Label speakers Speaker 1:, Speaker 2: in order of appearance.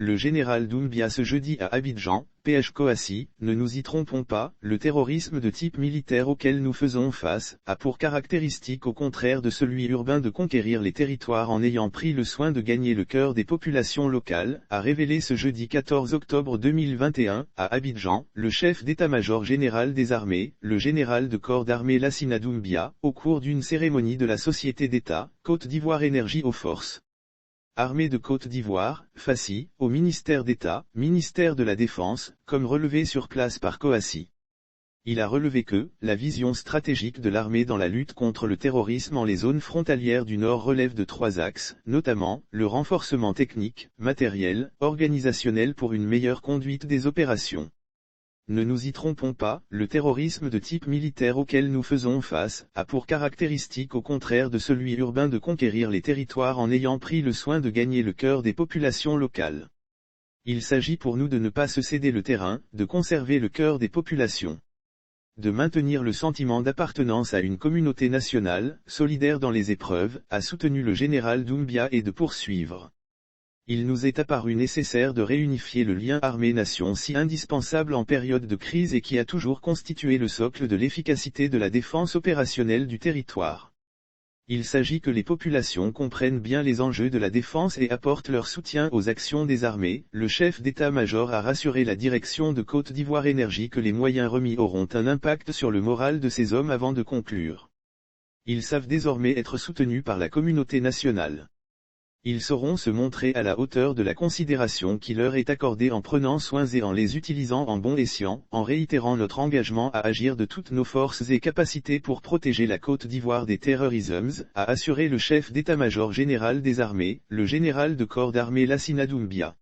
Speaker 1: le général Doumbia ce jeudi à Abidjan, PH-Coassi, ne nous y trompons pas, le terrorisme de type militaire auquel nous faisons face, a pour caractéristique au contraire de celui urbain de conquérir les territoires en ayant pris le soin de gagner le cœur des populations locales, a révélé ce jeudi 14 octobre 2021, à Abidjan, le chef d'état-major général des armées, le général de corps d'armée Lassina Doumbia, au cours d'une cérémonie de la Société d'État, Côte d'Ivoire Énergie aux Forces Armée de Côte d'Ivoire, FACI, au ministère d'État, ministère de la Défense, comme relevé sur place par Coassi. Il a relevé que, la vision stratégique de l'armée dans la lutte contre le terrorisme en les zones frontalières du Nord relève de 3 axes, notamment, le renforcement technique, matériel, organisationnel pour une meilleure conduite des opérations. Ne nous y trompons pas, le terrorisme de type militaire auquel nous faisons face, a pour caractéristique au contraire de celui urbain de conquérir les territoires en ayant pris le soin de gagner le cœur des populations locales. Il s'agit pour nous de ne pas se céder le terrain, de conserver le cœur des populations. De maintenir le sentiment d'appartenance à une communauté nationale, solidaire dans les épreuves, a soutenu le général Doumbia et de poursuivre. Il nous est apparu nécessaire de réunifier le lien armée-nation si indispensable en période de crise et qui a toujours constitué le socle de l'efficacité de la défense opérationnelle du territoire. Il s'agit que les populations comprennent bien les enjeux de la défense et apportent leur soutien aux actions des armées. Le chef d'état-major a rassuré la direction de Côte d'Ivoire Énergie que les moyens remis auront un impact sur le moral de ces hommes avant de conclure. Ils savent désormais être soutenus par la communauté nationale. Ils sauront se montrer à la hauteur de la considération qui leur est accordée en prenant soin et en les utilisant en bon escient, en réitérant notre engagement à agir de toutes nos forces et capacités pour protéger la Côte d'Ivoire des terrorismes, a assuré le chef d'état-major général des armées, le général de corps d'armée Lassina Doumbia.